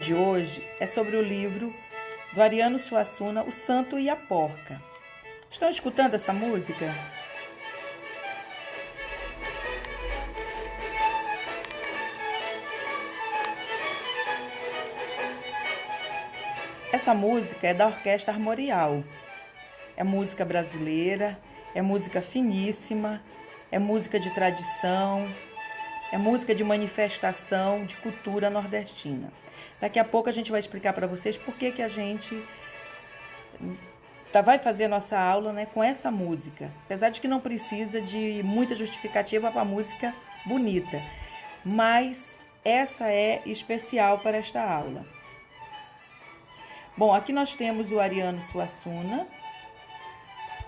De hoje é sobre o livro do Ariano Suassuna, O Santo e a Porca. Estão escutando essa música? Essa música é da Orquestra Armorial. É música brasileira, é música finíssima, é música de tradição, é música de manifestação de cultura nordestina. Daqui a pouco a gente vai explicar para vocês por que a gente vai fazer a nossa aula, né, com essa música. Apesar de que não precisa de muita justificativa para a música bonita, mas essa é especial para esta aula. Bom, aqui nós temos o Ariano Suassuna.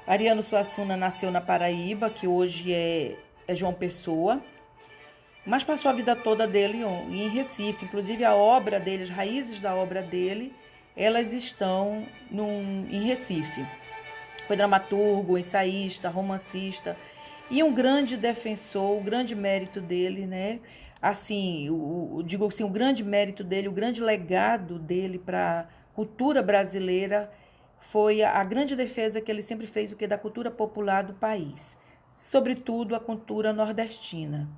Ariano Suassuna nasceu na Paraíba, que hoje é João Pessoa, mas passou a vida toda dele em Recife. Inclusive a obra dele, as raízes da obra dele, elas estão em Recife. Foi dramaturgo, ensaísta, romancista e um grande defensor. O grande mérito dele, né? Assim, digo assim, o grande mérito dele, o grande legado dele para a cultura brasileira foi a grande defesa que ele sempre fez da cultura popular do país, sobretudo a cultura nordestina.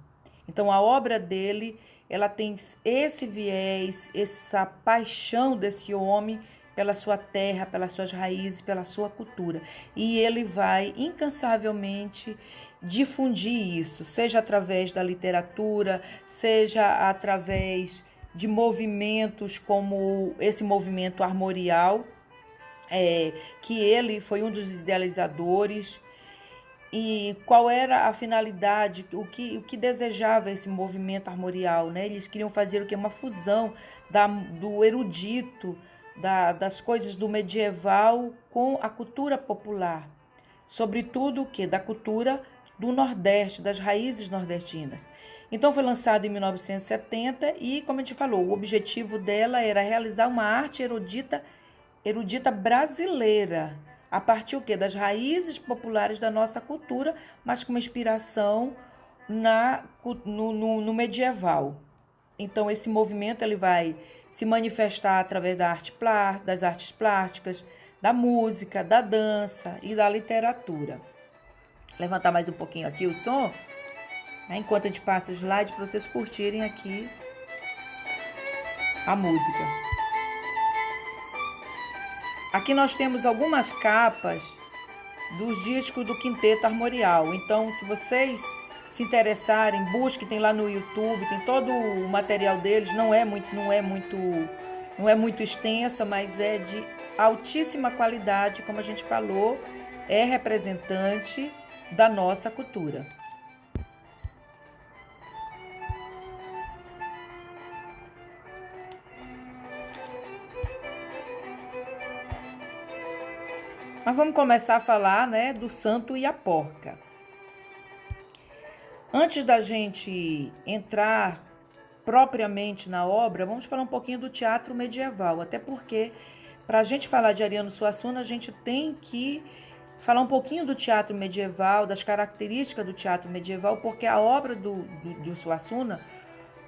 Então a obra dele, ela tem esse viés, essa paixão desse homem pela sua terra, pelas suas raízes, pela sua cultura. E ele vai incansavelmente difundir isso, seja através da literatura, seja através de movimentos como esse movimento armorial, que ele foi um dos idealizadores. E qual era a finalidade, o que desejava esse movimento armorial, né? Eles queriam fazer o que? Uma fusão do erudito, das coisas do medieval com a cultura popular. Sobretudo o que? Da cultura do Nordeste, das raízes nordestinas. Então foi lançado em 1970 e, como a gente falou, o objetivo dela era realizar uma arte erudita brasileira, a partir das raízes populares da nossa cultura, mas com uma inspiração no medieval. Então esse movimento ele vai se manifestar através das artes plásticas, da música, da dança e da literatura. Vou levantar mais um pouquinho aqui o som, né, enquanto a gente passa o slide para vocês curtirem aqui a música. Aqui nós temos algumas capas dos discos do Quinteto Armorial. Então, se vocês se interessarem, busquem, tem lá no YouTube, tem todo o material deles. Não é muito extensa, mas é de altíssima qualidade, como a gente falou, é representante da nossa cultura. Mas vamos começar a falar, né, do Santo e a Porca. Antes da gente entrar propriamente na obra, vamos falar um pouquinho do teatro medieval, até porque para a gente falar de Ariano Suassuna, a gente tem que falar um pouquinho do teatro medieval, das características do teatro medieval, porque a obra do Suassuna,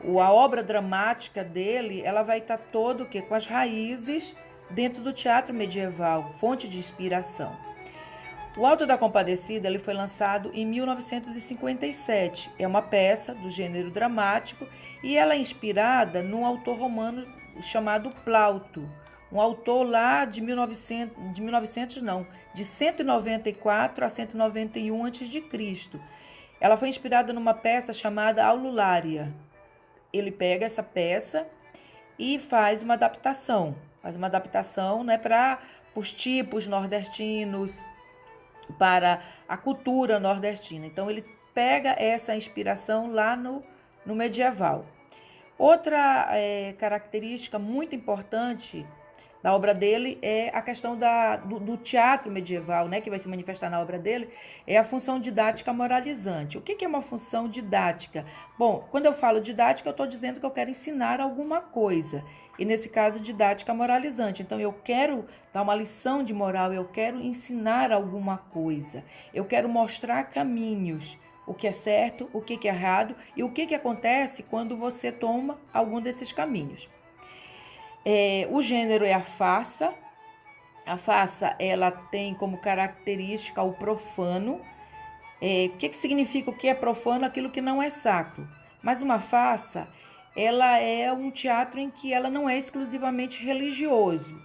a obra dramática dele, ela vai estar toda com as raízes dentro do teatro medieval, fonte de inspiração. O Alto da Compadecida ele foi lançado em 1957. É uma peça do gênero dramático e ela é inspirada num autor romano chamado Plauto, um autor lá de 194 a 191 a.C. Ela foi inspirada numa peça chamada Aululária. Ele pega essa peça e faz uma adaptação, né, para os tipos nordestinos, para a cultura nordestina. Então ele pega essa inspiração lá no medieval. Outra característica muito importante da obra dele é a questão do teatro medieval, né, que vai se manifestar na obra dele, é a função didática moralizante. O que é uma função didática? Bom, quando eu falo didática, eu estou dizendo que eu quero ensinar alguma coisa. E nesse caso, didática moralizante. Então, eu quero dar uma lição de moral, eu quero ensinar alguma coisa. Eu quero mostrar caminhos, o que é certo, o que é errado e o que acontece quando você toma algum desses caminhos. O gênero é a farsa. A farsa, ela tem como característica o profano. O que significa o que é profano? Aquilo que não é sacro. Mas uma farsa, ela é um teatro em que ela não é exclusivamente religioso.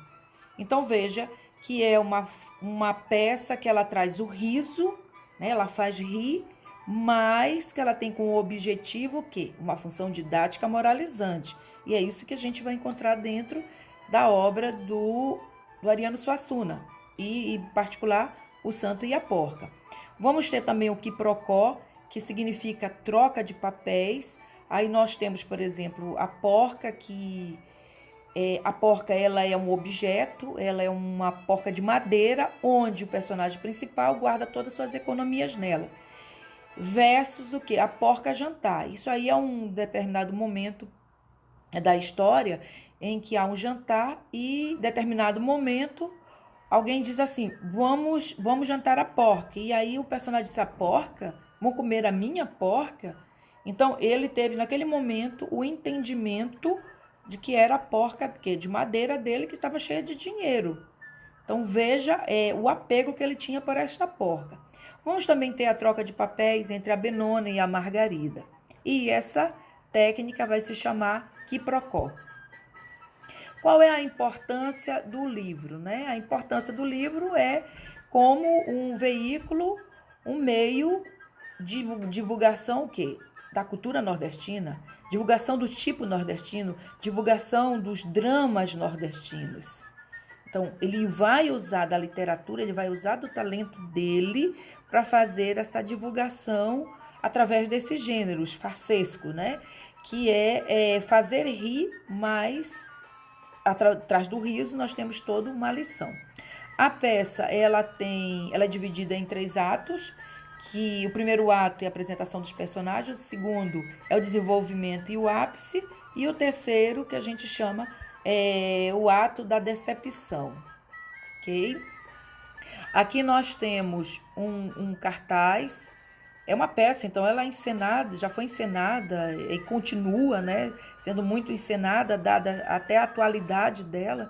Então veja que é uma peça que ela traz o riso, né? Ela faz rir, mas que ela tem como objetivo o quê? Uma função didática moralizante. E é isso que a gente vai encontrar dentro da obra do Ariano Suassuna, e em particular o Santo e a Porca. Vamos ter também o quiprocó, que significa troca de papéis. Aí nós temos, por exemplo, a porca, que a porca, ela é um objeto, ela é uma porca de madeira, onde o personagem principal guarda todas as suas economias nela. Versus o quê? A porca jantar. Isso aí é um determinado momento da história em que há um jantar e, em determinado momento, alguém diz assim, vamos jantar a porca. E aí o personagem diz, a porca? Vão comer a minha porca? Então, ele teve, naquele momento, o entendimento de que era a porca de madeira dele, que estava cheia de dinheiro. Então, veja o apego que ele tinha por esta porca. Vamos também ter a troca de papéis entre a Benona e a Margarida. E essa técnica vai se chamar quiprocó. Qual é a importância do livro, né? A importância do livro é como um veículo, um meio de divulgação, o quê? Da cultura nordestina, divulgação do tipo nordestino, divulgação dos dramas nordestinos. Então, ele vai usar da literatura, ele vai usar do talento dele para fazer essa divulgação através desses gêneros farsesco, né? Que é fazer rir, mas atrás do riso nós temos toda uma lição. A peça, ela é dividida em 3 atos, que o primeiro ato é a apresentação dos personagens, o segundo é o desenvolvimento e o ápice, e o terceiro, que a gente chama o ato da decepção, ok? Aqui nós temos um cartaz, é uma peça, então ela é encenada, já foi encenada e continua, né, sendo muito encenada, dada até a atualidade dela.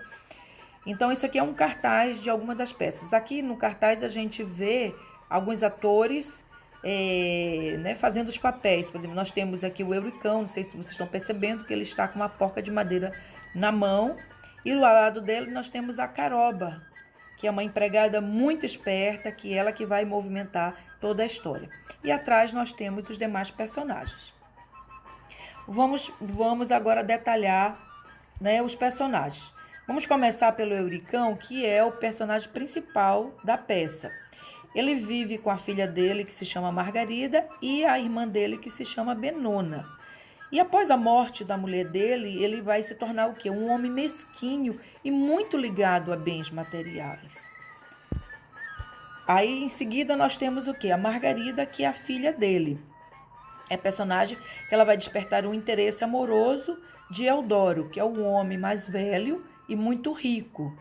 Então, isso aqui é um cartaz de alguma das peças. Aqui no cartaz a gente vê alguns atores né, fazendo os papéis. Por exemplo, nós temos aqui o Euricão, não sei se vocês estão percebendo que ele está com uma porca de madeira na mão. E do lado dele nós temos a Caroba, que é uma empregada muito esperta, que é ela que vai movimentar toda a história. E atrás nós temos os demais personagens. Vamos agora detalhar, né, os personagens. Vamos começar pelo Euricão, que é o personagem principal da peça. Ele vive com a filha dele, que se chama Margarida, e a irmã dele, que se chama Benona. E após a morte da mulher dele, ele vai se tornar o quê? Um homem mesquinho e muito ligado a bens materiais. Aí, em seguida, nós temos o quê? A Margarida, que é a filha dele. É personagem que ela vai despertar um interesse amoroso de Eudoro, que é o homem mais velho e muito rico.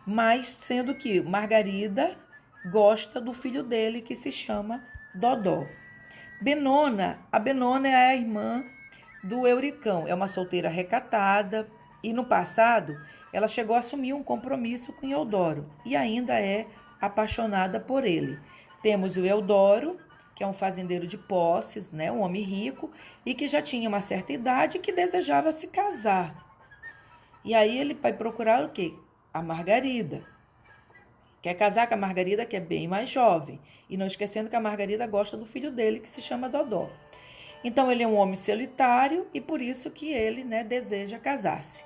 Mas sendo que Margarida gosta do filho dele, que se chama Dodó. A Benona é a irmã do Euricão. É uma solteira recatada e no passado ela chegou a assumir um compromisso com Eudoro e ainda é apaixonada por ele. Temos o Eudoro, que é um fazendeiro de posses, né, um homem rico e que já tinha uma certa idade e que desejava se casar. E aí ele vai procurar o quê? A Margarida. Quer casar com a Margarida, que é bem mais jovem. E não esquecendo que a Margarida gosta do filho dele, que se chama Dodó. Então, ele é um homem solitário e por isso que ele, né, deseja casar-se.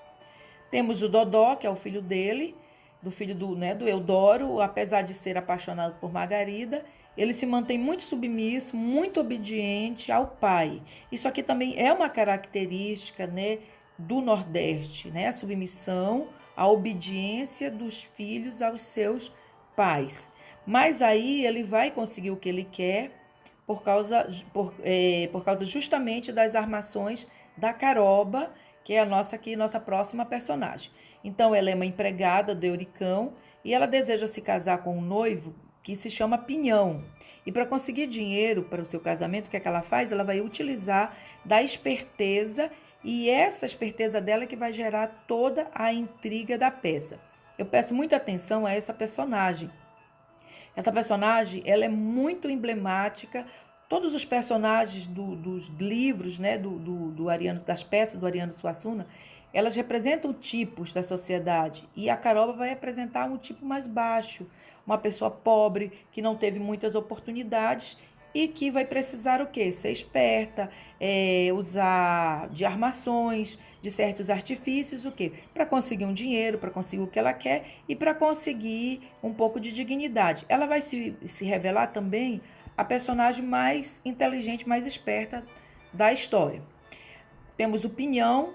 Temos o Dodó, que é o filho dele, do filho do Eudoro. Apesar de ser apaixonado por Margarida, ele se mantém muito submisso, muito obediente ao pai. Isso aqui também é uma característica, né, do Nordeste, né? A submissão, a obediência dos filhos aos seus pais. Mas aí ele vai conseguir o que ele quer por causa justamente das armações da Caroba, que é a nossa próxima personagem. Então, ela é uma empregada do Euricão e ela deseja se casar com um noivo que se chama Pinhão. E para conseguir dinheiro para o seu casamento, o que é que ela faz? Ela vai utilizar da esperteza E essa esperteza dela é que vai gerar toda a intriga da peça. Eu peço muita atenção a essa personagem. Essa personagem, ela é muito emblemática. Todos os personagens dos livros, né, do Ariano, das peças do Ariano Suassuna, elas representam tipos da sociedade. E a Caroba vai representar um tipo mais baixo, uma pessoa pobre, que não teve muitas oportunidades e que vai precisar o quê? Ser esperta, usar de armações, de certos artifícios, o quê? Para conseguir um dinheiro, para conseguir o que ela quer e para conseguir um pouco de dignidade. Ela vai se revelar também a personagem mais inteligente, mais esperta da história. Temos o Pinhão,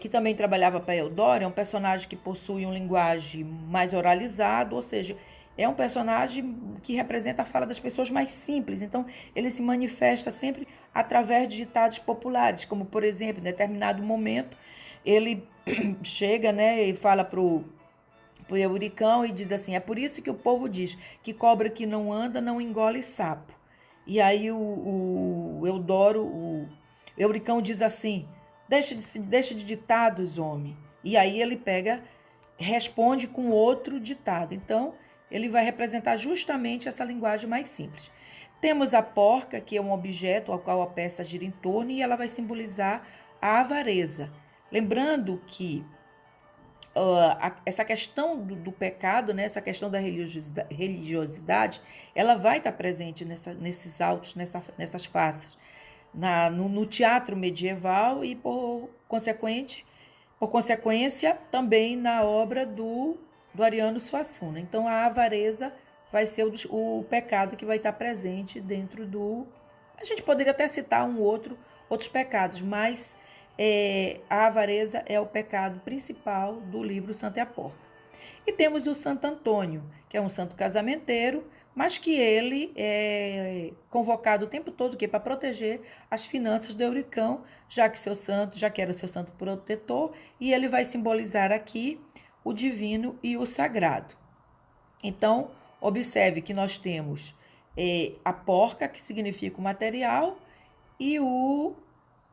que também trabalhava para Eudoro, é um personagem que possui uma linguagem mais oralizada, ou seja, é um personagem que representa a fala das pessoas mais simples. Então, ele se manifesta sempre através de ditados populares, como, por exemplo, em determinado momento, ele chega, né, e fala pro Euricão e diz assim: é por isso que o povo diz que cobra que não anda não engole sapo. E aí o Eudoro, o Euricão diz assim: deixa de ditados, homem. E aí ele responde com outro ditado. Então, ele vai representar justamente essa linguagem mais simples. Temos a porca, que é um objeto ao qual a peça gira em torno, e ela vai simbolizar a avareza. Lembrando que essa questão do pecado, né, essa questão da religiosidade, ela vai estar presente nesses autos, nessas faces, no teatro medieval e, por consequência, também na obra do Ariano Suassuna. Então, a avareza vai ser o pecado que vai estar presente dentro do... A gente poderia até citar outros pecados, mas a avareza é o pecado principal do livro Santa e a Porca. E temos o Santo Antônio, que é um santo casamenteiro, mas que ele é convocado o tempo todo para proteger as finanças do Euricão, já que era seu santo protetor, e ele vai simbolizar aqui o divino e o sagrado. Então, observe que nós temos a porca, que significa o material, e o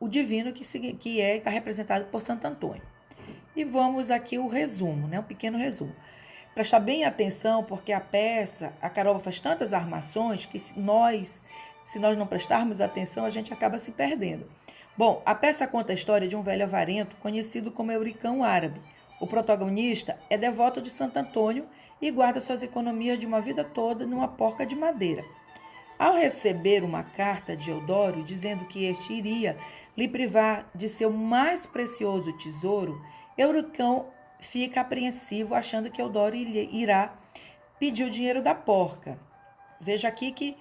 divino, que está representado por Santo Antônio. E vamos aqui o resumo, né? Um pequeno resumo. Prestar bem atenção, porque a peça, a Caroba faz tantas armações que se nós não prestarmos atenção, a gente acaba se perdendo. Bom, a peça conta a história de um velho avarento conhecido como Euricão Árabe. O protagonista é devoto de Santo Antônio e guarda suas economias de uma vida toda numa porca de madeira. Ao receber uma carta de Eudoro dizendo que este iria lhe privar de seu mais precioso tesouro, Euricão fica apreensivo, achando que Eudoro irá pedir o dinheiro da porca. Veja aqui que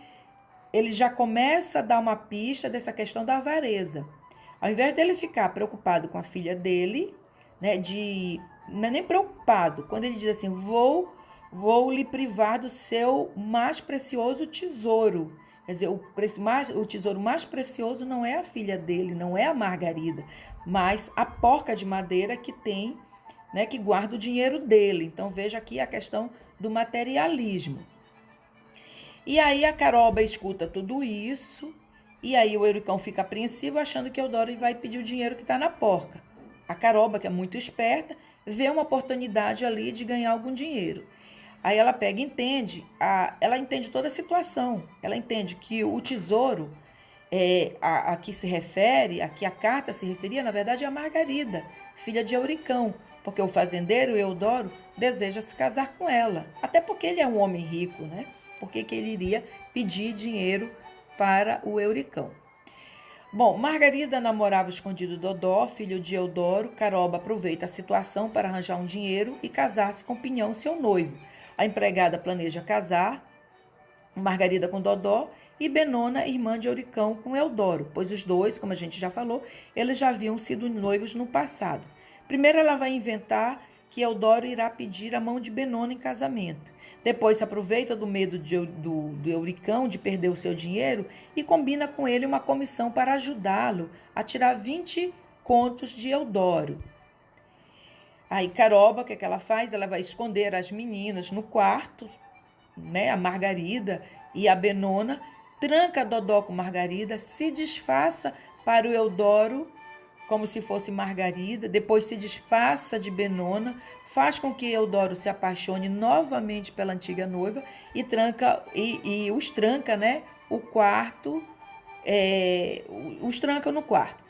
ele já começa a dar uma pista dessa questão da avareza. Ao invés dele ficar preocupado com a filha dele, né, não é nem preocupado, quando ele diz assim, vou lhe privar do seu mais precioso tesouro. Quer dizer, o tesouro mais precioso não é a filha dele, não é a Margarida, mas a porca de madeira que tem, né, que guarda o dinheiro dele. Então, veja aqui a questão do materialismo. E aí a Caroba escuta tudo isso, e aí o Euricão fica apreensivo, achando que Eudoro vai pedir o dinheiro que está na porca. A Caroba, que é muito esperta, vê uma oportunidade ali de ganhar algum dinheiro. Aí ela ela entende toda a situação. Ela entende que o tesouro a que se refere, a que a carta se referia, na verdade, é a Margarida, filha de Euricão, porque o fazendeiro Eudoro deseja se casar com ela. Até porque ele é um homem rico, né? Por que ele iria pedir dinheiro para o Euricão? Bom, Margarida namorava escondido Dodó, filho de Eudoro. Caroba aproveita a situação para arranjar um dinheiro e casar-se com Pinhão, seu noivo. A empregada planeja casar Margarida com Dodó e Benona, irmã de Euricão, com Eudoro, pois os dois, como a gente já falou, eles já haviam sido noivos no passado. Primeiro ela vai inventar que Eudoro irá pedir a mão de Benona em casamento. Depois se aproveita do medo do Euricão de perder o seu dinheiro e combina com ele uma comissão para ajudá-lo a tirar 20 contos de Eudoro. Aí Caroba, o que ela faz? Ela vai esconder as meninas no quarto, né? A Margarida e a Benona, tranca Dodó com Margarida, se disfarça para o Eudoro como se fosse Margarida, depois se disfarça de Benona, faz com que Eudoro se apaixone novamente pela antiga noiva e os tranca, né? O quarto, os tranca no quarto.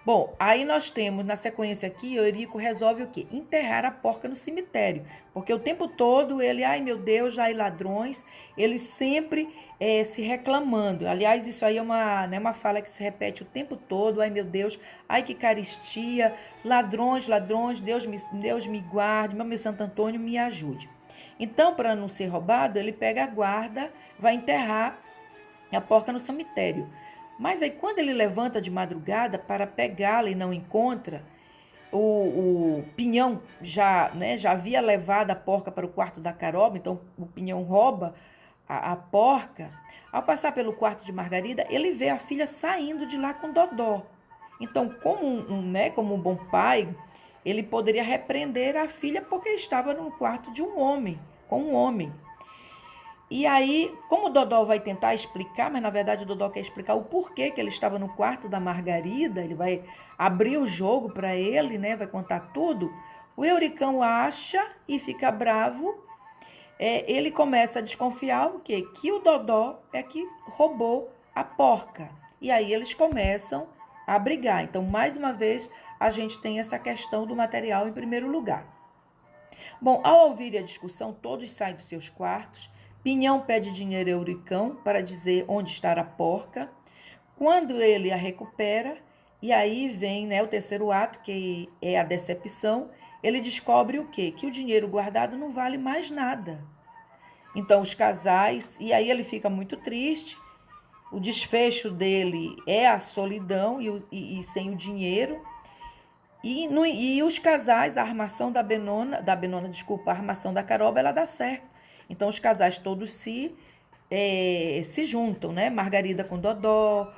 Bom, aí nós temos, na sequência aqui, Eurico resolve o quê? Enterrar a porca no cemitério. Porque o tempo todo ele, ai meu Deus, ai ladrões, ele sempre se reclamando. Aliás, isso aí é uma fala que se repete o tempo todo, ai meu Deus, ai que caristia, ladrões, ladrões, Deus me guarde, meu Santo Antônio me ajude. Então, para não ser roubado, ele pega a guarda, vai enterrar a porca no cemitério. Mas aí quando ele levanta de madrugada para pegá-la e não encontra, o Pinhão já havia levado a porca para o quarto da Caroba, então o Pinhão rouba a porca. Ao passar pelo quarto de Margarida, ele vê a filha saindo de lá com Dodó. Então, como um bom pai, ele poderia repreender a filha porque estava no quarto de um homem, com um homem. E aí, como o Dodó vai tentar explicar, mas na verdade o Dodó quer explicar o porquê que ele estava no quarto da Margarida, ele vai abrir o jogo para ele, né? Vai contar tudo. O Euricão acha e fica bravo. Ele começa a desconfiar o quê? Que o Dodó é que roubou a porca. E aí eles começam a brigar. Então, mais uma vez, a gente tem essa questão do material em primeiro lugar. Bom, ao ouvir a discussão, todos saem dos seus quartos. Pinhão pede dinheiro a Euricão para dizer onde está a porca. Quando ele a recupera, e aí vem, né, o terceiro ato, que é a decepção, ele descobre o quê? Que o dinheiro guardado não vale mais nada. Então os casais, e aí ele fica muito triste, o desfecho dele é a solidão e sem o dinheiro. E os casais, a armação a armação da Caroba, ela dá certo. Então, os casais todos se juntam, né? Margarida com Dodó,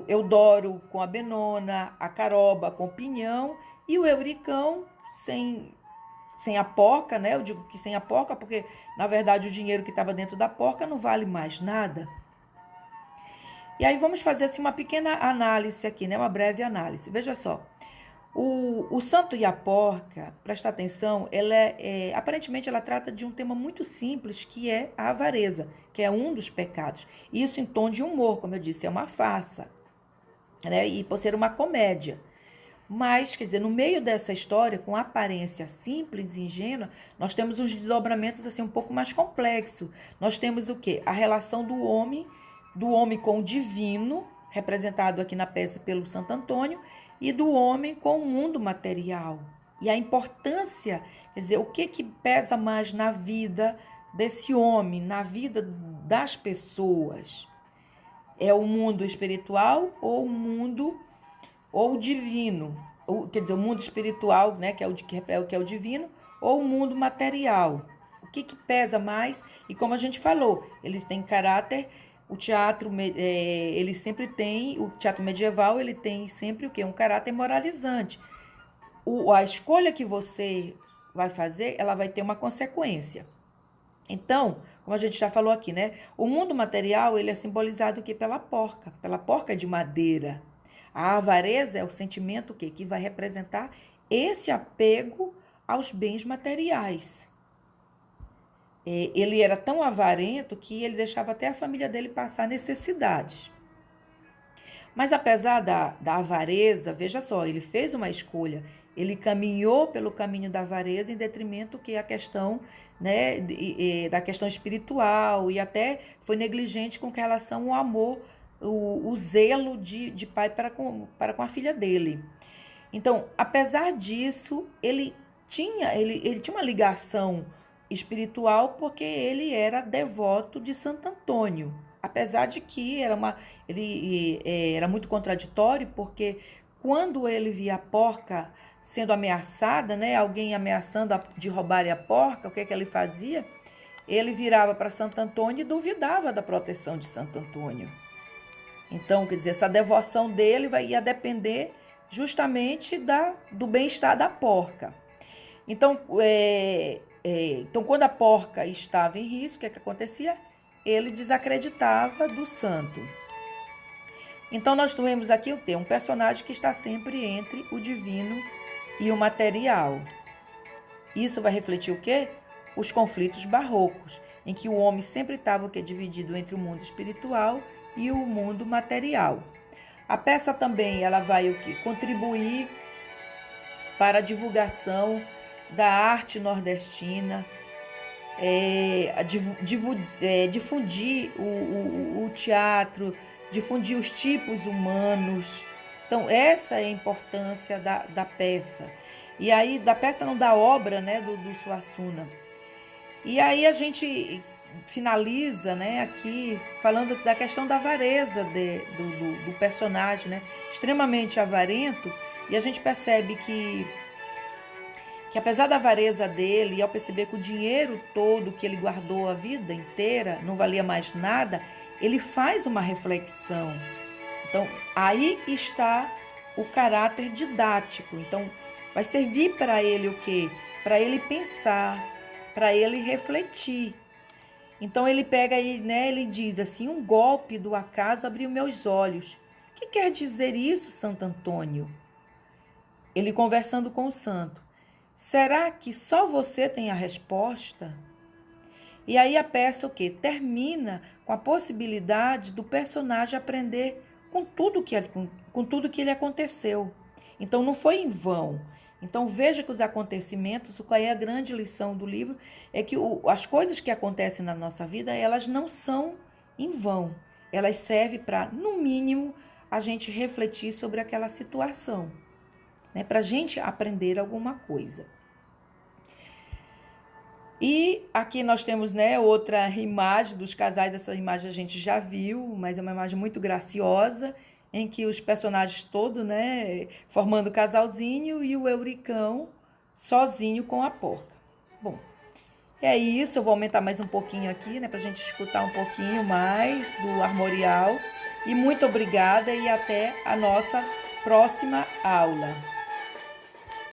Eudoro com a Benona, a Caroba com o Pinhão e o Euricão sem a porca, né? Eu digo que sem a porca porque, na verdade, o dinheiro que estava dentro da porca não vale mais nada. E aí vamos fazer assim, uma pequena análise aqui, né? Uma breve análise. Veja só. O santo e a porca, presta atenção, aparentemente ela trata de um tema muito simples, que é a avareza, que é um dos pecados. Isso em tom de humor, como eu disse, é uma farsa, né? E por ser uma comédia. Mas, quer dizer, no meio dessa história, com aparência simples e ingênua, nós temos uns desdobramentos assim um pouco mais complexos. Nós temos o quê? A relação do homem com o divino, representado aqui na peça pelo Santo Antônio, e do homem com o mundo material. E a importância, quer dizer, o que pesa mais na vida desse homem, na vida das pessoas? É o mundo espiritual ou o mundo ou o divino? Quer dizer, o mundo espiritual, né, que é o divino, ou o mundo material? O que pesa mais? E como a gente falou, eles têm caráter. O teatro, ele sempre tem, o teatro medieval, ele tem sempre o quê? Um caráter moralizante. A escolha que você vai fazer, ela vai ter uma consequência. Então, como a gente já falou aqui, né? O mundo material, ele é simbolizado aqui pela porca de madeira. A avareza é o sentimento que vai representar esse apego aos bens materiais. Ele era tão avarento que ele deixava até a família dele passar necessidades. Mas apesar da avareza, veja só, ele fez uma escolha. Ele caminhou pelo caminho da avareza em detrimento que a questão, né, da questão espiritual, e até foi negligente com relação ao amor, o zelo de pai para com a filha dele. Então, apesar disso, ele tinha uma ligação espiritual porque ele era devoto de Santo Antônio, apesar de que ele era muito contraditório, porque quando ele via a porca sendo ameaçada, né, alguém ameaçando de roubar a porca, o que ele fazia? Ele virava para Santo Antônio e duvidava da proteção de Santo Antônio. Então, quer dizer, essa devoção dele ia depender justamente do bem-estar da porca. Então, quando a porca estava em risco, o que acontecia? Ele desacreditava do santo. Então nós temos aqui o quê? Um personagem que está sempre entre o divino e o material. Isso vai refletir o quê? Os conflitos barrocos, em que o homem sempre estava dividido entre o mundo espiritual e o mundo material. A peça também ela vai o quê? Contribuir para a divulgação da arte nordestina, difundir o teatro, difundir os tipos humanos. Então, essa é a importância da peça. E aí, da peça não, da obra, né, do Suassuna. E aí a gente finaliza, né, aqui falando da questão da avareza do personagem, né, extremamente avarento, e a gente percebe que apesar da avareza dele, e ao perceber que o dinheiro todo que ele guardou a vida inteira não valia mais nada, ele faz uma reflexão. Então, aí está o caráter didático. Então, vai servir para ele o quê? Para ele pensar, para ele refletir. Então, ele pega aí, né, ele diz assim, um golpe do acaso abriu meus olhos. O que quer dizer isso, Santo Antônio? Ele conversando com o santo. Será que só você tem a resposta? E aí a peça o quê? Termina com a possibilidade do personagem aprender com tudo que lhe aconteceu. Então não foi em vão. Então veja que os acontecimentos, qual é a grande lição do livro, é que as coisas que acontecem na nossa vida, elas não são em vão. Elas servem para, no mínimo, a gente refletir sobre aquela situação, né, para a gente aprender alguma coisa. E aqui nós temos, né, outra imagem dos casais. Essa imagem a gente já viu, mas é uma imagem muito graciosa, em que os personagens todos, né, formando o casalzinho e o Euricão sozinho com a porca. Bom, é isso. Eu vou aumentar mais um pouquinho aqui, né, para a gente escutar um pouquinho mais do armorial. E muito obrigada e até a nossa próxima aula.